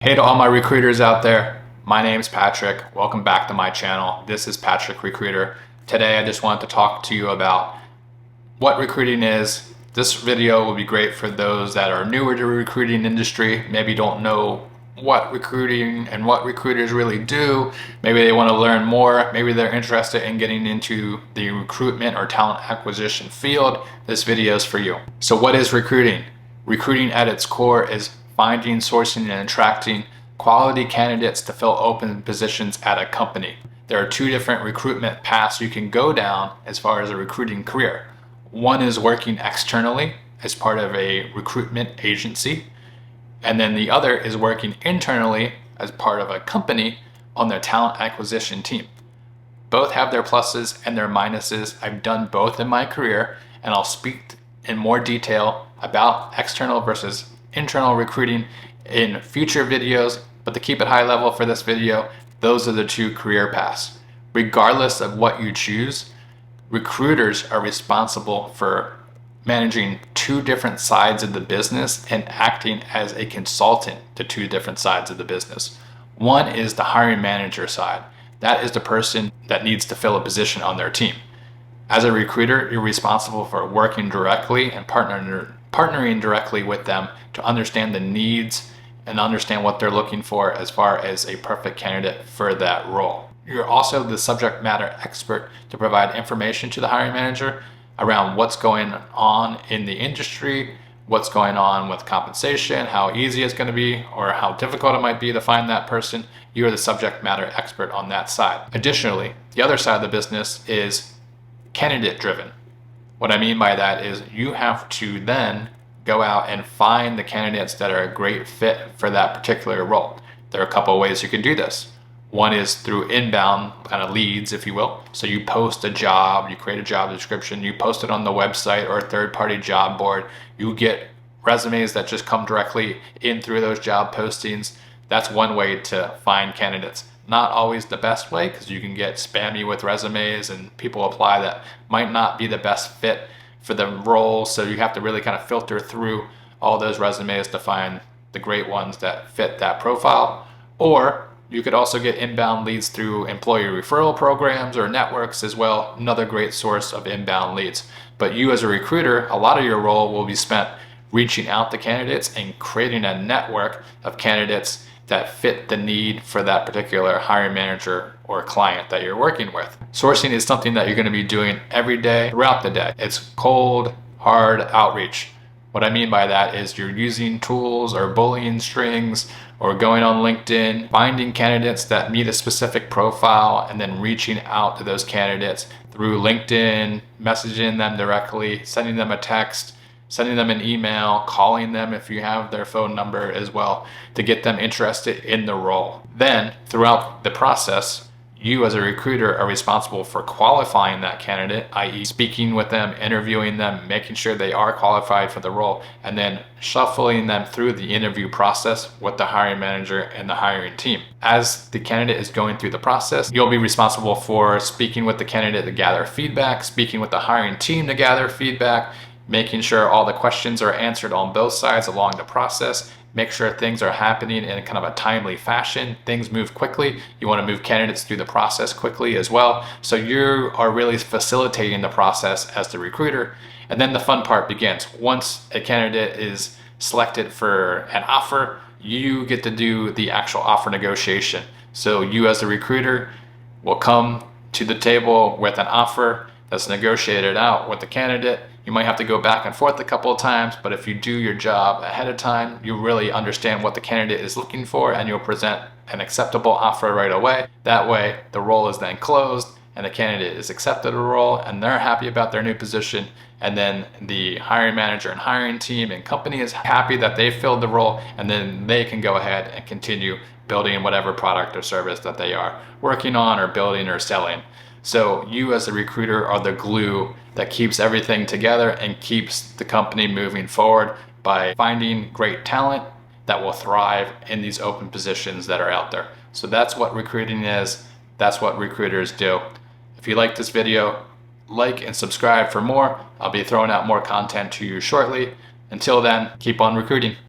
Hey to all my recruiters out there, my name's Patrick. Welcome back to my channel. This is Patrick Recruiter. Today I just wanted to talk to you about what recruiting is. This video will be great for those that are newer to the recruiting industry, maybe don't know what recruiting and what recruiters really do. Maybe they want to learn more. Maybe they're interested in getting into the recruitment or talent acquisition field. This video is for you. So what is recruiting? Recruiting at its core is finding, sourcing, and attracting quality candidates to fill open positions at a company. There are two different recruitment paths you can go down as far as a recruiting career. One is working externally as part of a recruitment agency, and then the other is working internally as part of a company on their talent acquisition team. Both have their pluses and their minuses. I've done both in my career, and I'll speak in more detail about external versus internal recruiting in future videos, but to keep it high level for this video, those are the two career paths. Regardless of what you choose, recruiters are responsible for managing two different sides of the business and acting as a consultant to two different sides of the business. One is the hiring manager side. That is the person that needs to fill a position on their team. As a recruiter, you're responsible for working directly and partnering directly with them to understand the needs and understand what they're looking for as far as a perfect candidate for that role. You're also the subject matter expert to provide information to the hiring manager around what's going on in the industry, what's going on with compensation, how easy it's going to be or how difficult it might be to find that person. You are the subject matter expert on that side. Additionally, the other side of the business is candidate driven. What I mean by that is you have to then go out and find the candidates that are a great fit for that particular role. There are a couple of ways you can do this. One is through inbound kind of leads, if you will. So you post a job, you create a job description, you post it on the website or a third-party job board. You get resumes that just come directly in through those job postings. That's one way to find candidates. Not always the best way, because you can get spammy with resumes and people apply that might not be the best fit for the role. So you have to really kind of filter through all those resumes to find the great ones that fit that profile. Or you could also get inbound leads through employee referral programs or networks as well. Another great source of inbound leads. But you as a recruiter, a lot of your role will be spent reaching out to candidates and creating a network of candidates that fit the need for that particular hiring manager or client that you're working with. Sourcing is something that you're going to be doing every day throughout the day. It's cold, hard outreach. What I mean by that is you're using tools or Boolean strings or going on LinkedIn, finding candidates that meet a specific profile and then reaching out to those candidates through LinkedIn, messaging them directly, sending them a text, sending them an email, calling them if you have their phone number as well to get them interested in the role. Then throughout the process, you as a recruiter are responsible for qualifying that candidate, i.e. speaking with them, interviewing them, making sure they are qualified for the role, and then shuffling them through the interview process with the hiring manager and the hiring team. As the candidate is going through the process, you'll be responsible for speaking with the candidate to gather feedback, speaking with the hiring team to gather feedback, making sure all the questions are answered on both sides along the process, make sure things are happening in kind of a timely fashion, things move quickly. You want to move candidates through the process quickly as well. So you are really facilitating the process as the recruiter. And then the fun part begins. Once a candidate is selected for an offer, you get to do the actual offer negotiation. So you as the recruiter will come to the table with an offer that's negotiated out with the candidate. You might have to go back and forth a couple of times, but if you do your job ahead of time, you really understand what the candidate is looking for and you'll present an acceptable offer right away. That way, the role is then closed and the candidate is accepted a role and they're happy about their new position. And then the hiring manager and hiring team and company is happy that they filled the role, and then they can go ahead and continue building whatever product or service that they are working on or building or selling. So you as a recruiter are the glue that keeps everything together and keeps the company moving forward by finding great talent that will thrive in these open positions that are out there. So that's what recruiting is. That's what recruiters do. If you like this video, like and subscribe for more. I'll be throwing out more content to you shortly. Until then, keep on recruiting.